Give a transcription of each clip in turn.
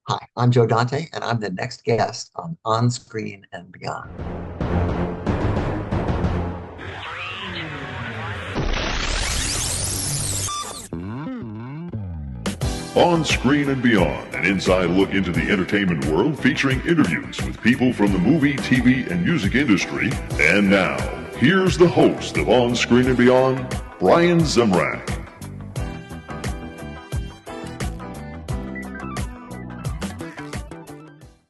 Hi, I'm Joe Dante, and I'm the next guest On Screen and Beyond. On Screen and Beyond, an inside look into the entertainment world featuring interviews with people from the movie, TV, and music industry. And now, here's the host of On Screen and Beyond, Brian Zemrak.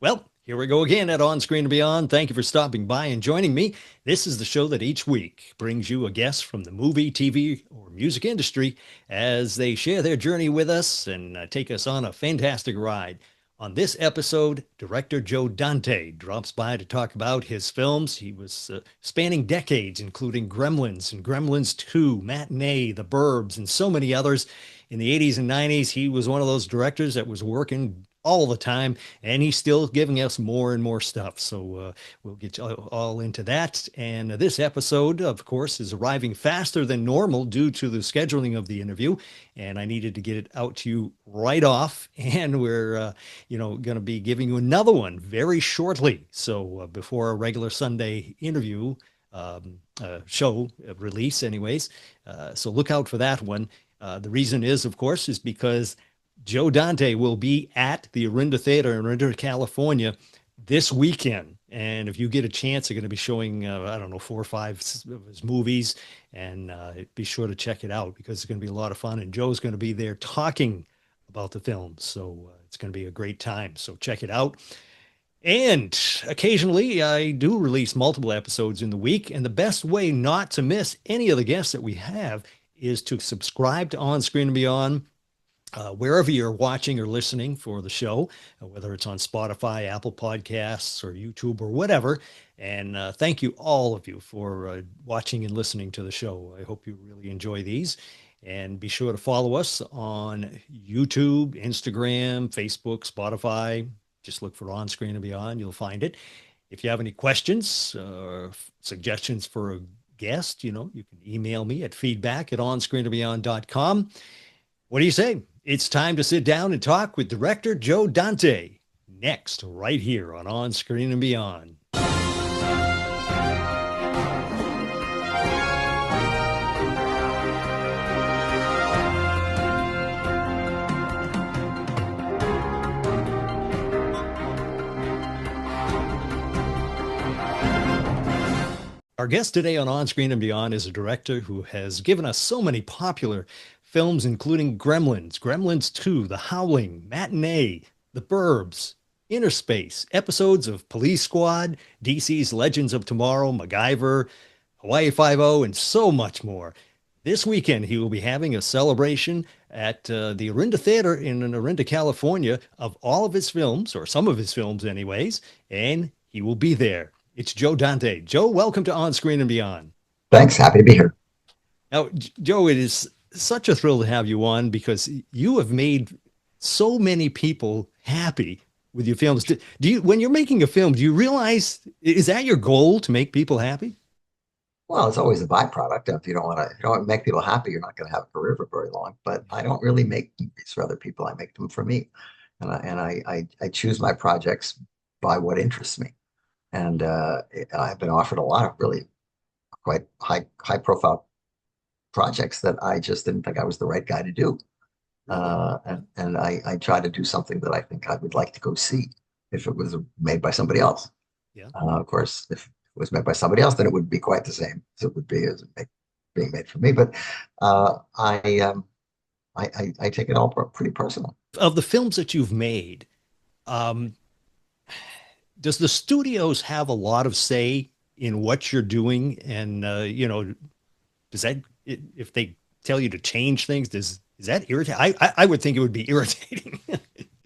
Well, here we go again at On Screen and Beyond. Thank you for stopping by and joining me. This is the show that each week brings you a guest from the movie, TV, or music industry as they share their journey with us and take us on a fantastic ride. On this episode, director Joe Dante drops by to talk about his films. He was spanning decades, including Gremlins and Gremlins 2, Matinee, The Burbs, and so many others. In the 80s and 90s, he was one of those directors that was working all the time, and he's still giving us more and more stuff. So we'll get all into that. And this episode, of course, is arriving faster than normal due to the scheduling of the interview. And I needed to get it out to you right off. And we're, going to be giving you another one very shortly. So before a regular Sunday interview show release anyways. So look out for that one. The reason is, of course, is because Joe Dante will be at the Orinda Theater in Orinda, California this weekend. And if you get a chance, they're going to be showing, 4 or 5 of his movies. And be sure to check it out because it's going to be a lot of fun. And Joe's going to be there talking about the film. So it's going to be a great time. So check it out. And occasionally I do release multiple episodes in the week. And the best way not to miss any of the guests that we have is to subscribe to On Screen and Beyond. Wherever you're watching or listening for the show, whether it's on Spotify, Apple Podcasts, or YouTube, or whatever. And thank you, all of you, for watching and listening to the show. I hope you really enjoy these. And be sure to follow us on YouTube, Instagram, Facebook, Spotify. Just look for On Screen and Beyond. You'll find it. If you have any questions or suggestions for a guest, you can email me at feedback@onscreenandbeyond.com. What do you say? It's time to sit down and talk with director Joe Dante. Next, right here on Screen and Beyond. Our guest today on Screen and Beyond is a director who has given us so many popular films, including Gremlins, Gremlins 2, The Howling, Matinee, The Burbs, Innerspace, episodes of Police Squad, DC's Legends of Tomorrow, MacGyver, Hawaii Five-0, and so much more. This weekend, he will be having a celebration at the Orinda Theater in Orinda, California, of all of his films, or some of his films anyways, and he will be there. It's Joe Dante. Joe, welcome to On Screen and Beyond. Thanks. Happy to be here. Now, Joe, it is such a thrill to have you on because you have made so many people happy with your films. Do you, when you're making a film, do you realize, is that your goal, to make people happy? Well, it's always a byproduct. If you don't want to make people happy, you're not going to have a career for very long. But I don't really make movies for other people. I make them for me. And I choose my projects by what interests me. And I've been offered a lot of really quite high profile projects that I just didn't think I was the right guy to do. And I try to do something that I think I would like to go see if it was made by somebody else. Yeah. Of course, if it was made by somebody else, then it would be quite the same as it would be as being made for me. But I take it all pretty personal. Of the films that you've made, does the studios have a lot of say in what you're doing? And, does that, if they tell you to change things, is that irritating? I would think it would be irritating.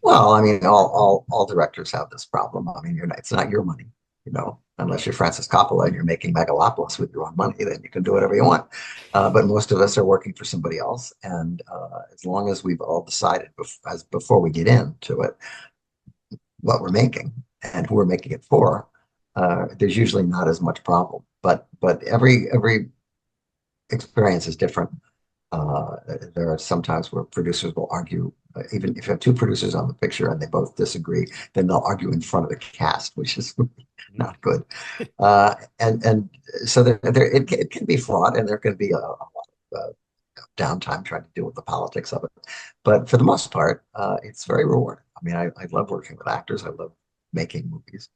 Well, I mean, all directors have this problem. I mean, it's not your money, unless you're Francis Coppola and you're making Megalopolis with your own money, then you can do whatever you want. But most of us are working for somebody else. And as long as we've all decided before we get into it, what we're making and who we're making it for, there's usually not as much problem. But every experience is different. There are sometimes where producers will argue even if you have two producers on the picture and they both disagree, then they'll argue in front of the cast, which is not good. And so it can be fraught, and there can be a lot of downtime trying to deal with the politics of it. But for the most part, it's very rewarding. I mean, I love working with actors. I love making movies,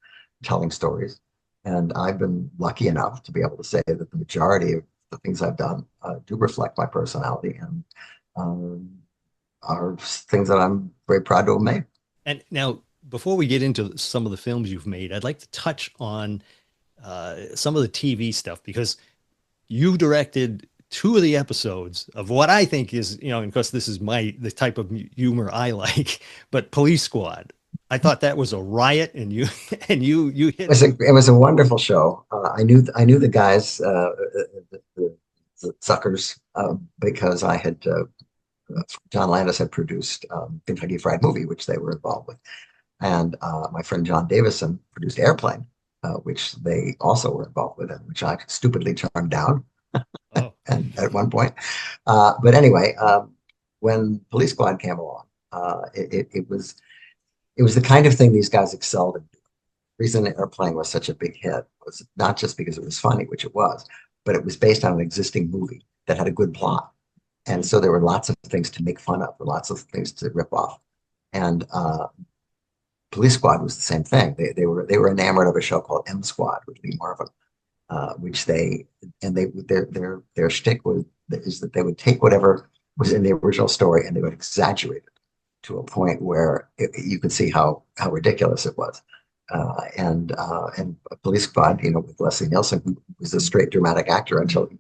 telling stories. And I've been lucky enough to be able to say that the majority of the things I've done do reflect my personality and are things that I'm very proud to have made. And now, before we get into some of the films you've made, I'd like to touch on some of the TV stuff, because you directed two of the episodes of what I think is, and of course this is the type of humor I like, but Police Squad. I thought that was a riot, and you hit. It was a wonderful show. I knew the guys, the suckers, because I had John Landis had produced Kentucky Fried Movie, which they were involved with, and my friend John Davison produced Airplane, which they also were involved with, and which I stupidly turned down. Oh. And at one point, but anyway, when Police Squad came along, it was the kind of thing these guys excelled in. The reason Airplane was such a big hit was not just because it was funny, which it was, but it was based on an existing movie that had a good plot. And so there were lots of things to make fun of, lots of things to rip off. And Police Squad was the same thing. They were enamored of a show called M Squad with Lee Marvin, which their shtick is that they would take whatever was in the original story and they would exaggerate it to a point where you could see how ridiculous it was. And Police Squad, with Leslie Nielsen, who was a straight dramatic actor until he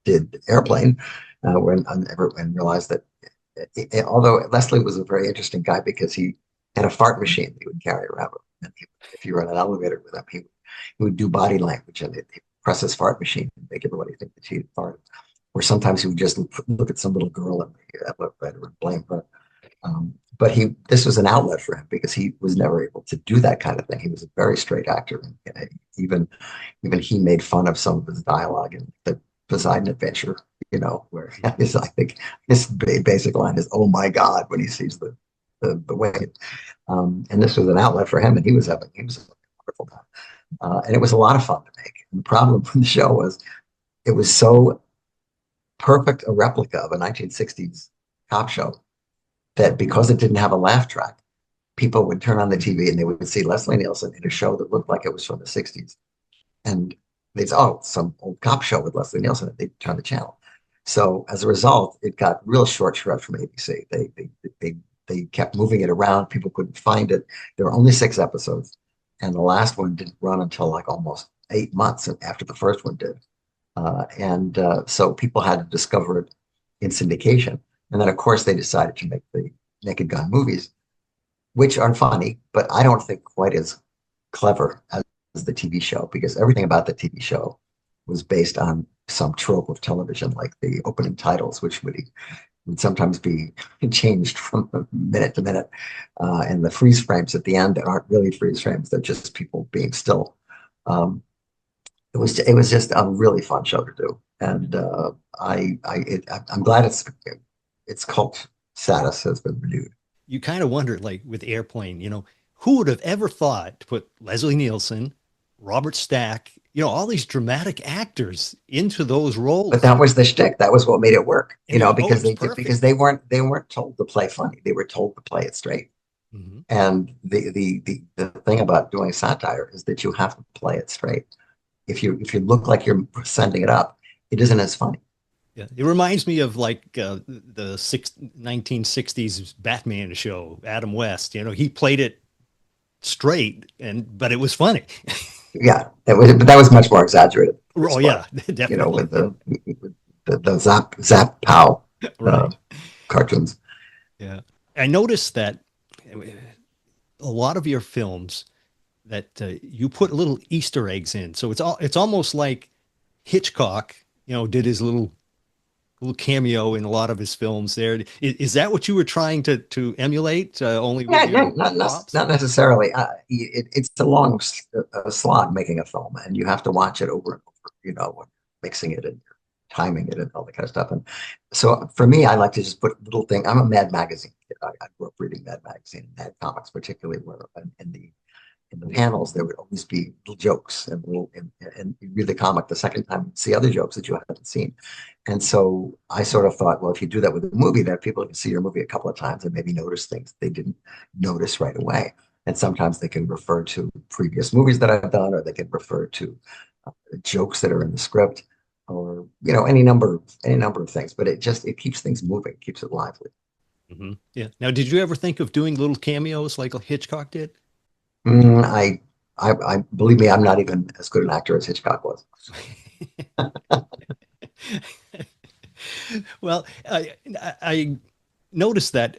did Airplane, and realized that although Leslie was a very interesting guy because he had a fart machine that he would carry around with him. And if you were in an elevator with him, he would do body language and he'd press his fart machine and make everybody think that he had farted. Or sometimes he would just look at some little girl and blame her. But this was an outlet for him because he was never able to do that kind of thing. He was a very straight actor. And even he made fun of some of his dialogue in the Poseidon Adventure, where I think his basic line is, "Oh my God," when he sees the wave. And this was an outlet for him, and he was having a wonderful time. And it was a lot of fun to make. And the problem with the show was it was so perfect a replica of a 1960s cop show that because it didn't have a laugh track, people would turn on the TV and they would see Leslie Nielsen in a show that looked like it was from the 60s. And they'd say, "Oh, some old cop show with Leslie Nielsen," and they'd turn the channel. So as a result, it got real short shrift from ABC. They kept moving it around. People couldn't find it. There were only 6 episodes. And the last one didn't run until like almost 8 months after the first one did. So people had to discover it in syndication. And then, of course, they decided to make the Naked Gun movies, which are funny, but I don't think quite as clever as the TV show, because everything about the TV show was based on some trope of television, like the opening titles, which would sometimes be changed from minute to minute. And the freeze frames at the end aren't really freeze frames. They're just people being still. It was just a really fun show to do. And I'm glad its cult status has been renewed. You kind of wonder, like with Airplane, who would have ever thought to put Leslie Nielsen, Robert Stack, all these dramatic actors into those roles? But that was the shtick. That was what made it work, because they weren't told to play funny. They were told to play it straight. Mm-hmm. And the thing about doing satire is that you have to play it straight. If you look like you're sending it up, it isn't as funny. Yeah, it reminds me of like the 1960s Batman show, Adam West. He played it straight, but it was funny. Yeah, but that was much more exaggerated. Oh yeah, definitely. With the Zap Pow right. Cartoons. Yeah, I noticed that a lot of your films that you put little Easter eggs in, so it's almost like Hitchcock, did his little cameo in a lot of his films there. Is that what you were trying to emulate? Only with not necessarily. It's a long slog making a film, and you have to watch it over and over, mixing it in your timing it and all that kind of stuff. And so for me, I like to just put little thing. I'm a Mad Magazine kid. I grew up reading Mad Magazine, Mad Comics, particularly where in the panels there would always be little jokes and and you read the comic the second time, see other jokes that you haven't seen. And so I sort of thought, well, if you do that with a movie, that people can see your movie a couple of times and maybe notice things they didn't notice right away. And sometimes they can refer to previous movies that I've done, or they can refer to jokes that are in the script, or any number of things. But it keeps things moving, keeps it lively. Yeah. Now, did you ever think of doing little cameos like Hitchcock did? Mm, I believe me, I'm not even as good an actor as Hitchcock was. Well, I noticed that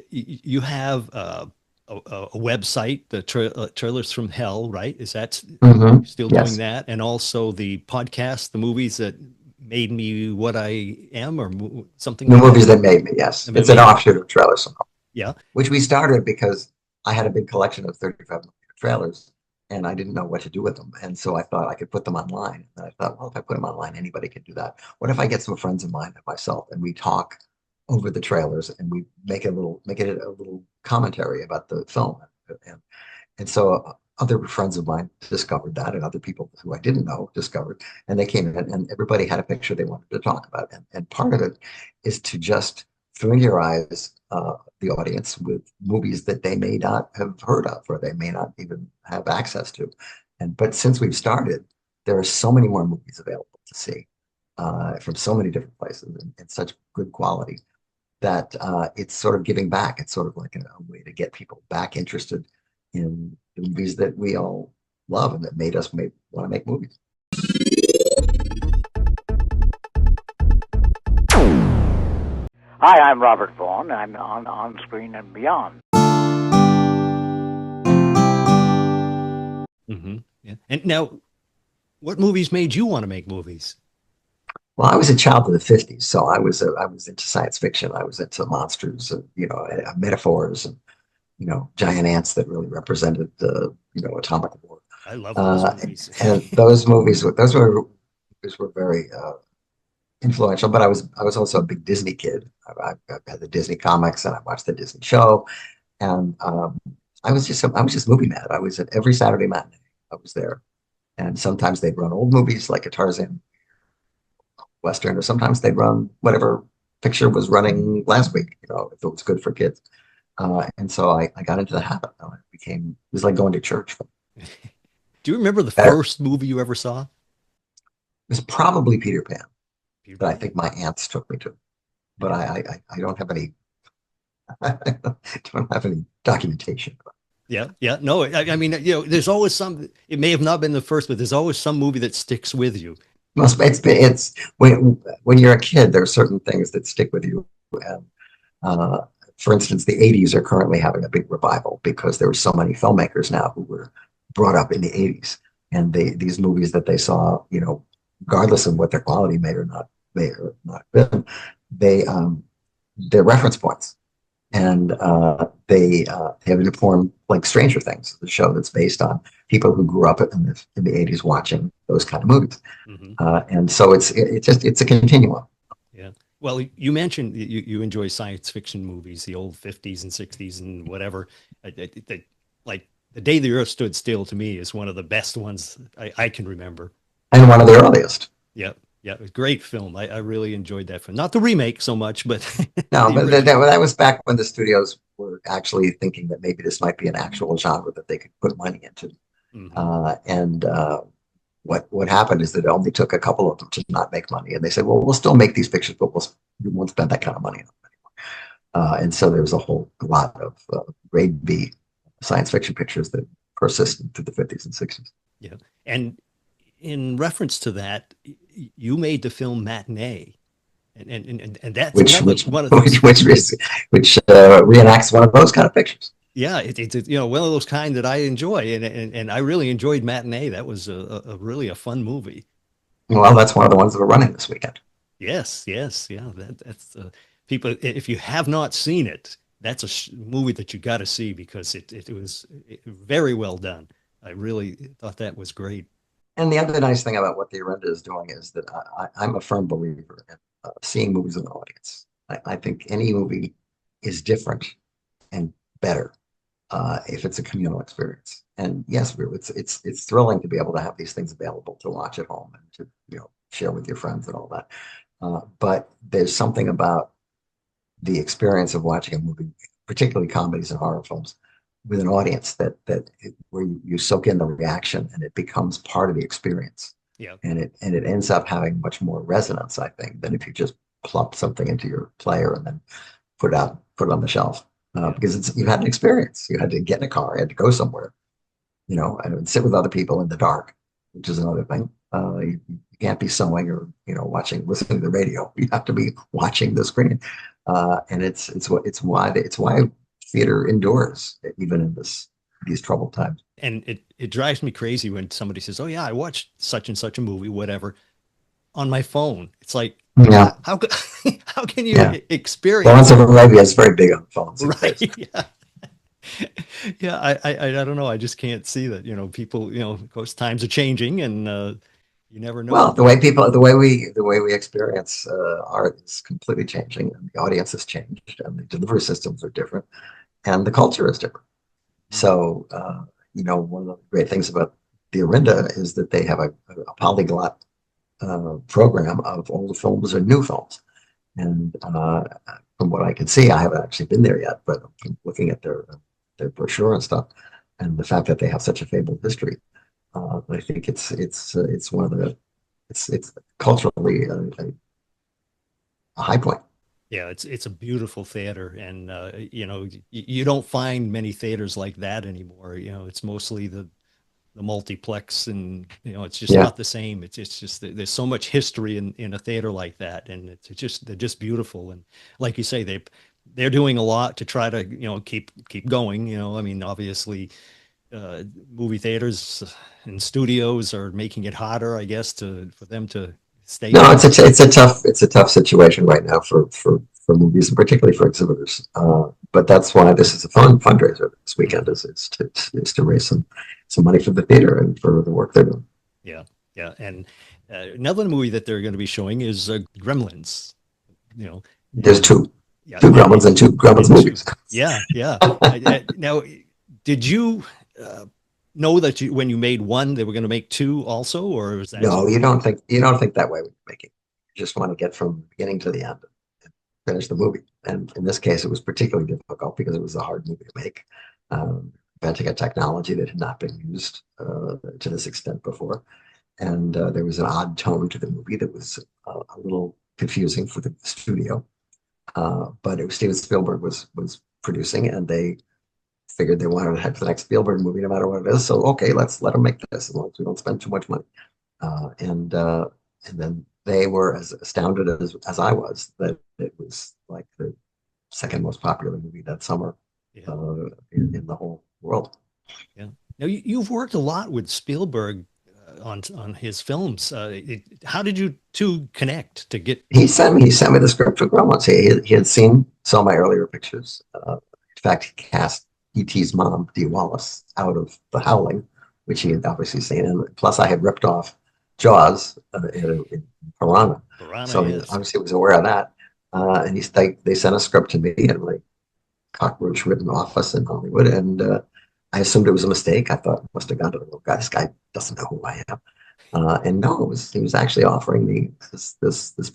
you have a website, the Trailers from Hell, right? Is that still doing Yes, that? And also the podcast, the movies that made me what I am, or something the like that. movies that made me. Yes, That it's an made me. offshoot of Trailers, Yeah. which we started because I had a big collection of 35 trailers and I didn't know what to do with them. And so I thought I could put them online. And I thought, well, if I put them online, anybody can do that. What if I get some friends of mine and myself and we talk over the trailers and we make it a little commentary about the film. And, and so other friends of mine discovered that, and other people who I didn't know discovered, and they came in and everybody had a picture they wanted to talk about. And part of it is to just familiarize the audience with movies that they may not have heard of or they may not even have access to. But since we've started, there are so many more movies available to see from so many different places and such good quality that it's sort of giving back. It's sort of like a way to get people back interested in the movies that we all love and that made us want to make movies. Hi, I'm Robert Vaughn. I'm on Screen and Beyond. Yeah. And now, what movies made you want to make movies? Well, I was a child of the 50s, so I was into science fiction. I was into monsters and metaphors and giant ants that really represented the atomic war. I love those movies. And those movies were very influential. But I was also a big Disney kid. I had the Disney comics and I watched the Disney show, and I was just movie mad. I was at every Saturday matinee. I was there, and sometimes they'd run old movies like a Tarzan Western, or sometimes they'd run whatever picture was running last week. If it was good for kids. And so I got into the habit. It was like going to church. Do you remember the Better. first movie you ever saw? It was probably Peter Pan Peter that I Pan? think my aunts took me to, but I don't have any I don't have any documentation. Yeah, yeah. No, I mean, there's always some. It may have not been the first, but there's always some movie that sticks with you. It's when you're a kid, there are certain things that stick with you. And, for instance, the 80s are currently having a big revival because there were so many filmmakers now who were brought up in the 80s, and these movies that they saw, regardless of what their quality may or not been, they're reference points, and they have informed, like Stranger Things, the show that's based on people who grew up in the 80s watching those kind of movies. And so it's a continuum. Yeah. Well, you mentioned you enjoy science fiction movies, the old 50s and 60s and whatever. Like The Day the Earth Stood Still to me is one of the best ones I can remember. And one of the earliest. Yeah. Yeah. It was a great film. I really enjoyed that film. Not the remake so much, but No, the but original. that was back when the studios were actually thinking that maybe this might be an actual genre that they could put money into. Mhm. And what happened is that it only took a couple of them to not make money, and they said, "Well, we'll still make these pictures, but we won't spend that kind of money on them anymore." And so there was a whole lot of grade B science fiction pictures that persisted through the 50s and 60s. Yeah. And in reference to that, you made the film Matinee. And that's which another which one of those. which reenacts one of those kind of pictures. Yeah, it's one of those kind that I enjoy, and I really enjoyed Matinee. That was a really a fun movie. Well, that's one of the ones that are running this weekend. Yes, yes, yeah. That's people. If you have not seen it, that's a movie that you got to see because it was very well done. I really thought that was great. And the other nice thing about what the Arenda is doing is that I'm a firm believer in seeing movies with an audience. I think any movie is different and better if it's a communal experience. And yes, it's thrilling to be able to have these things available to watch at home and to share with your friends and all that. But there's something about the experience of watching a movie, particularly comedies and horror films, with an audience where you soak in the reaction and it becomes part of the experience. Yeah. And it ends up having much more resonance, I think, than if you just plop something into your player and then put it on the shelf. Because you had an experience. You had to get in a car, you had to go somewhere, and sit with other people in the dark, which is another thing. You can't be sewing or listening to the radio. You have to be watching the screen, and it's why theater endures even in these troubled times. And it drives me crazy when somebody says, "Oh yeah, I watched such and such a movie, whatever, on my phone." It's like, Yeah, how how can you yeah. experience Lawrence of Arabia is very big on phones. right? Yeah. Yeah, I don't know. I just can't see that. People. Of course, times are changing, and you never know. Well, the way we experience art is completely changing, and the audience has changed, and the delivery systems are different, and the culture is different. So, one of the great things about the Orinda is that they have a polyglot program of old films and new films. And from what I can see, I haven't actually been there yet, but I'm looking at their brochure and stuff, and the fact that they have such a fabled history, I think it's one of it's culturally a high point. Yeah, it's a beautiful theater, and you don't find many theaters like that anymore. It's mostly the multiplex, and it's just Yeah. not the same. It's just there's so much history in a theater like that, and they're just beautiful. And like you say, they're doing a lot to try to keep going. I mean, obviously, movie theaters and studios are making it harder, I guess, for them to stay. No, it's a tough situation right now for movies and particularly for exhibitors. But that's why this is a fundraiser this weekend is to raise some money for the theater and for the work they're doing. Yeah, yeah. And another movie that they're going to be showing is Gremlins. There's two Yeah, Gremlins and two Gremlins movies. yeah, yeah. Now, did you know that when you made one, they were going to make two also, or was that? No, you don't think that way when you make it. You just want to get from the beginning to the end and finish the movie. And in this case, it was particularly difficult because it was a hard movie to make. Inventing a technology that had not been used to this extent before. And there was an odd tone to the movie that was a little confusing for the studio. But it was Steven Spielberg was producing, and they figured they wanted to head for the next Spielberg movie, no matter what it is. So okay, let's let them make this as long as we don't spend too much money. And then they were as astounded as I was that it was like the second most popular movie that summer Yeah. in the whole world. Yeah. Now you've worked a lot with Spielberg on his films. How did you two connect to get? He sent me the script for Gremlins. He had seen some of my earlier pictures. In fact, he cast E.T.'s mom, Dee Wallace, out of The Howling, which he had obviously seen. And plus, I had ripped off Jaws in Piranha. So he Yes. obviously was aware of that. And they sent a script to me in my cockroach written office in Hollywood. And I assumed it was a mistake. I thought it must have gone to the wrong guy. This guy doesn't know who I am. And no, he was actually offering me this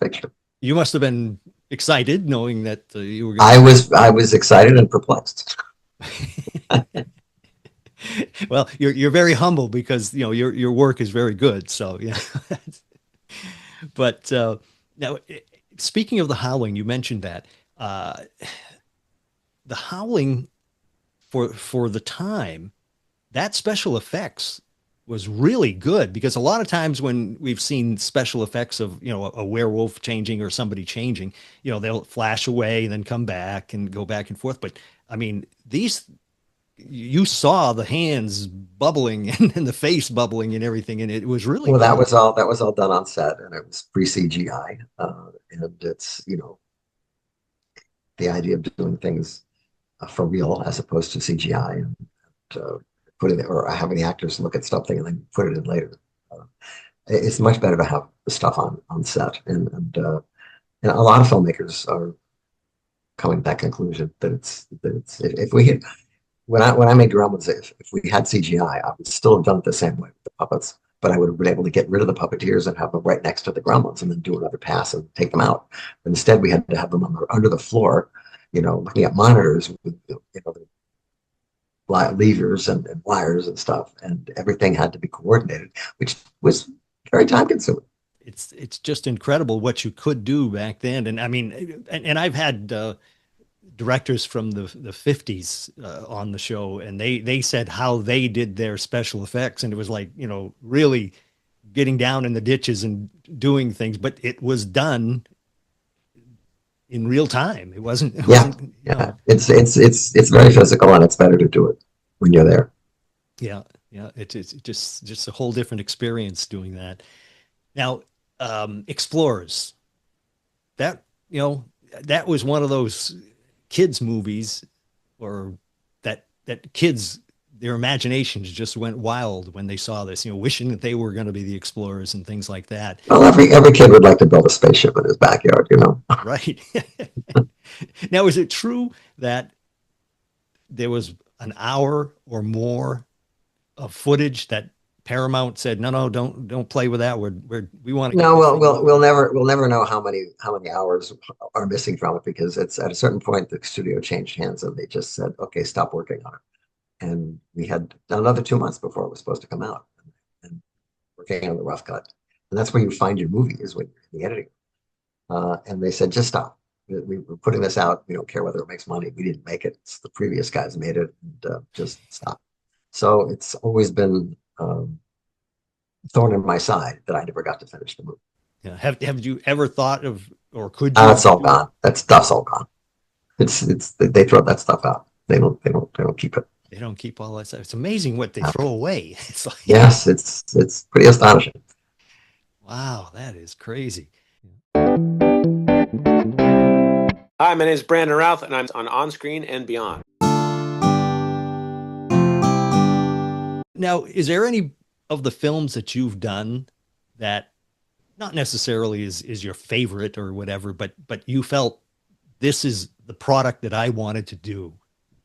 picture. You must have been excited knowing that you were. I was excited and perplexed. Well, you're very humble because your work is very good. So yeah. But now, speaking of the Howling, you mentioned that the Howling for the time, that special effects was really good, because a lot of times when we've seen special effects of a werewolf changing or somebody changing, they'll flash away and then come back and go back and forth. But I mean, you saw the hands bubbling and the face bubbling and everything, and it was really Well, good. that was all done on set, and it was pre-CGI, and it's the idea of doing things for real as opposed to CGI, and putting it or having the actors look at something and then put it in later. It's much better to have the stuff on set, and a lot of filmmakers are coming to that conclusion that it's if we had when I made Gremlins, if we had CGI, I would still have done it the same way with the puppets, but I would have been able to get rid of the puppeteers and have them right next to the Gremlins and then do another pass and take them out. But instead, we had to have them under the floor, looking at monitors with the levers and wires and stuff, and everything had to be coordinated, which was very time consuming. It's just incredible what you could do back then. And I mean, and I've had directors from the 50s on the show, and they said how they did their special effects, and it was like, really getting down in the ditches and doing things, but it was done in real time. It wasn't, Yeah, yeah. It's very physical, and it's better to do it when you're there. Yeah, yeah. It's just a whole different experience doing that. Now, Explorers, that, that was one of those kids movies, or that kids, their imaginations just went wild when they saw this, wishing that they were going to be the explorers and things like that. Well, every kid would like to build a spaceship in his backyard. Right. Now, is it true that there was an hour or more of footage that Paramount said, no, don't play with that. We want to. No, we'll never know how many hours are missing from it, because it's at a certain point the studio changed hands and they just said, okay, stop working on it. And we had another 2 months before it was supposed to come out, and working on the rough cut. And that's where you find your movie, is when you're in the editing. And they said, just stop. We're putting this out. We don't care whether it makes money. We didn't make it. It's the previous guys made it, and just stop. So it's always been thorn in my side that I never got to finish the movie. Yeah. Have you ever thought of, or could you? It's all gone. That stuff's all gone. They throw that stuff out. They don't keep it. They don't keep all that stuff. It's amazing what they throw away. It's like, yes, it's pretty astonishing. Wow, that is crazy. Hi, my name is Brandon Routh, and I'm on Screen and Beyond. Now, is there any of the films that you've done that not necessarily is your favorite or whatever, but you felt this is the product that I wanted to do?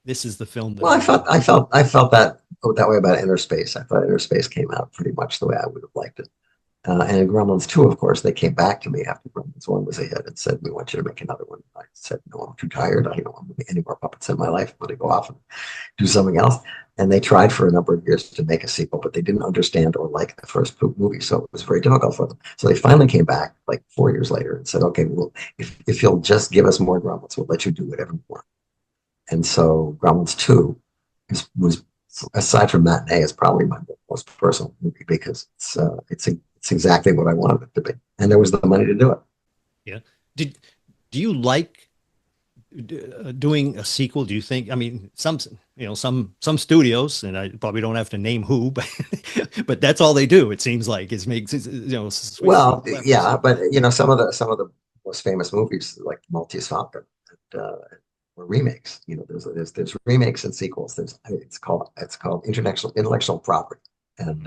This is the film that I felt that way about Innerspace. I thought Innerspace came out pretty much the way I would have liked it. And in Gremlins 2, of course, they came back to me after Gremlins 1 was a hit and said, we want you to make another one. I said, no, I'm too tired. I don't want to make any more puppets in my life. I'm going to go off and do something else. And they tried for a number of years to make a sequel, but they didn't understand or like the first movie. So it was very difficult for them. So they finally came back like 4 years later and said, okay, well, if you'll just give us more Gremlins, we'll let you do whatever you want. And so Gremlins 2 was, aside from Matinee, is probably my most personal movie, because it's exactly what I wanted it to be, and there was the money to do it. Yeah. Do you like doing a sequel? Do you think? I mean, some studios, and I probably don't have to name who, but that's all they do. It seems like is make Well, yeah, but some of the most famous movies like Maltese Falcon were remakes. There's remakes and sequels. It's called intellectual property, and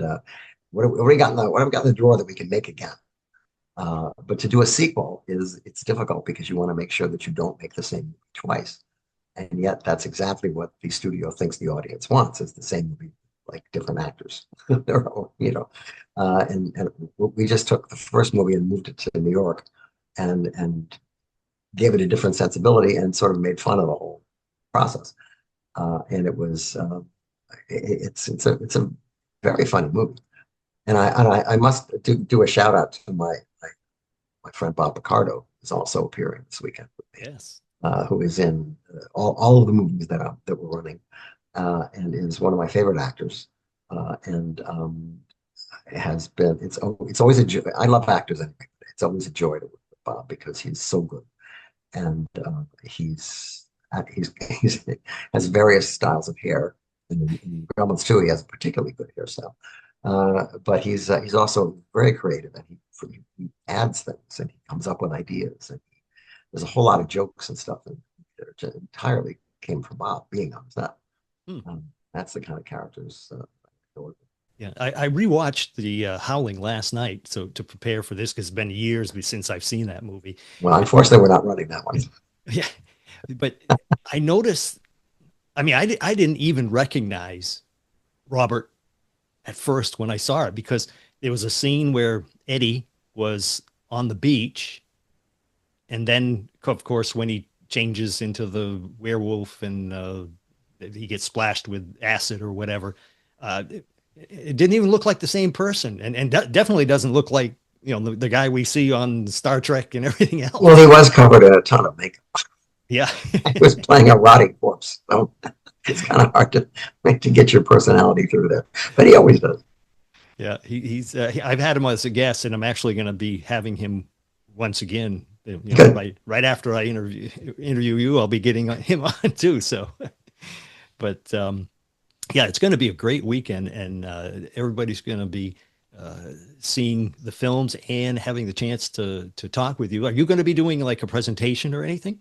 what have we got in the drawer that we can make again? But to do a sequel it's difficult, because you want to make sure that you don't make the same movie twice. And yet that's exactly what the studio thinks the audience wants. It's the same movie, like different actors. And we just took the first movie and moved it to New York and gave it a different sensibility and sort of made fun of the whole process. And it was it's a very funny movie. And I must do a shout out to my friend Bob Picardo, who's also appearing this weekend with me. Yes. Who is in all of the movies that we're running, and is one of my favorite actors. And has been. It's always a joy. I love actors anyway. It's always a joy to work with Bob, because he's so good, and he's has various styles of hair. In Gremlins 2, he has a particularly good hairstyle. But he's also very creative, and he adds things, and he comes up with ideas, and there's a whole lot of jokes and stuff that entirely came from Bob being on set. That's the kind of characters. Yeah, I rewatched the Howling last night, so to prepare for this, because it's been years since I've seen that movie. Well, unfortunately, we're not running that one. Yeah, but I noticed. I mean, I didn't even recognize Robert at first when I saw it, because there was a scene where Eddie was on the beach, and then of course when he changes into the werewolf and he gets splashed with acid or whatever, it didn't even look like the same person, and definitely doesn't look like, the guy we see on Star Trek and everything else. Well, he was covered in a ton of makeup. Yeah. He was playing a rotting corpse, so it's kind of hard to get your personality through there, but he always does. Yeah, I've had him as a guest, and I'm actually going to be having him once again. Good. Right after I interview you, I'll be getting him on too. So, but yeah, it's going to be a great weekend, and everybody's going to be seeing the films and having the chance to talk with you. Are you going to be doing like a presentation or anything?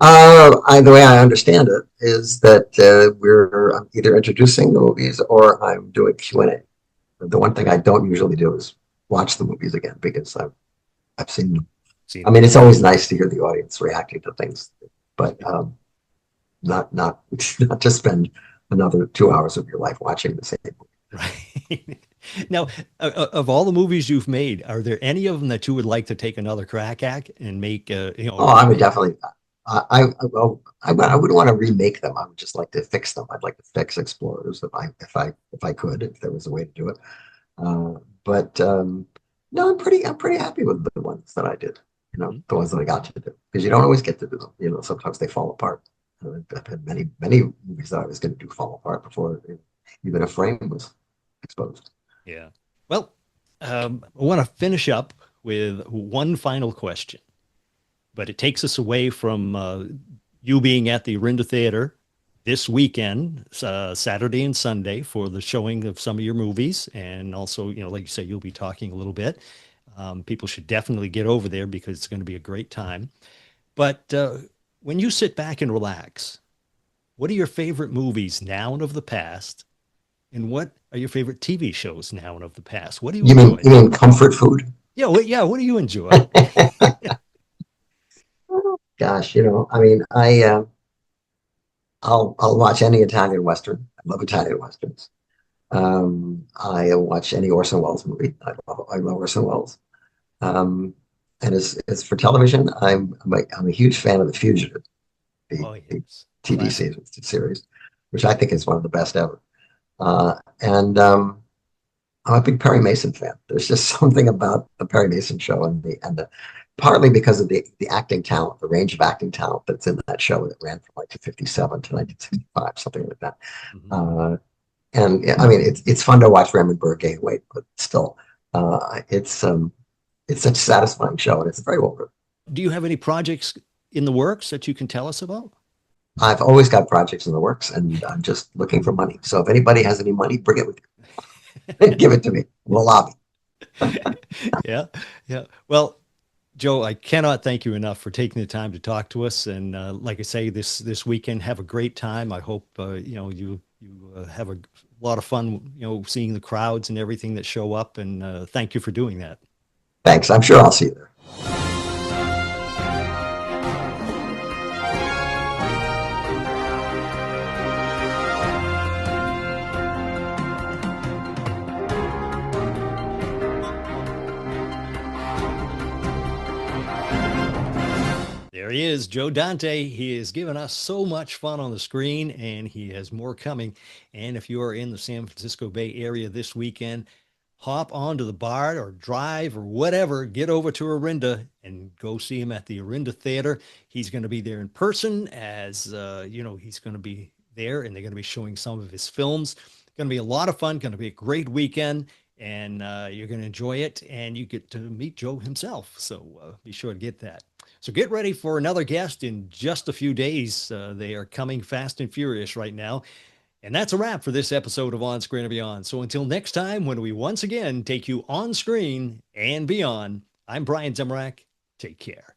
The way I understand it is that we're either introducing the movies or I'm doing Q&A. The one thing I don't usually do is watch the movies again, because I've seen them. I mean, it's always nice to hear the audience reacting to things, but not not to spend another 2 hours of your life watching the same movie. Right. Now, of all the movies you've made, are there any of them that you would like to take another crack at and make? Oh, I would definitely. Well, I wouldn't want to remake them. I would just like to fix them. I'd like to fix Explorers if I could, if there was a way to do it. But no, I'm pretty happy with the ones that I did. The ones that I got to do, because you don't always get to do them. Sometimes they fall apart. I've had many movies that I was going to do fall apart before even a frame was exposed. Yeah. Well, I want to finish up with one final question, but it takes us away from you being at the Orinda Theater this weekend, Saturday and Sunday, for the showing of some of your movies. And also, like you say, you'll be talking a little bit. People should definitely get over there, because it's going to be a great time. But when you sit back and relax, what are your favorite movies now and of the past? And what are your favorite TV shows now and of the past? What do you enjoy? You mean comfort food? Yeah, what do you enjoy? Gosh, I mean, I'll watch any Italian Western. I love Italian Westerns. I watch any Orson Welles movie. I love Orson Welles. And as for television, I'm a huge fan of The Fugitive, the TV series, which I think is one of the best ever. And I'm a big Perry Mason fan. There's just something about the Perry Mason show, and the partly because of the acting talent, the range of acting talent that's in that show that ran from like 1957 to 1965, something like that. Mm-hmm. And I mean, it's fun to watch Raymond Burr gain weight, but still, it's such a satisfying show, and it's very well written. Do you have any projects in the works that you can tell us about? I've always got projects in the works, and I'm just looking for money. So if anybody has any money, bring it with you. Give it to me. We'll lobby. Yeah. Well, Joe, I cannot thank you enough for taking the time to talk to us. And like I say, this weekend, have a great time. I hope you have a lot of fun, seeing the crowds and everything that show up. And thank you for doing that. Thanks. I'm sure I'll see you there. There he is, Joe Dante. He has given us so much fun on the screen, and he has more coming. And if you are in the San Francisco Bay Area this weekend, hop onto the BART or drive or whatever, get over to Orinda and go see him at the Orinda Theater. He's going to be there in person, as he's going to be there, and they're going to be showing some of his films. It's going to be a lot of fun, going to be a great weekend, and you're going to enjoy it, and you get to meet Joe himself. So be sure to get that. So get ready for another guest in just a few days. They are coming fast and furious right now. And that's a wrap for this episode of On Screen and Beyond. So until next time, when we once again take you on screen and beyond, I'm Brian Zemrak. Take care.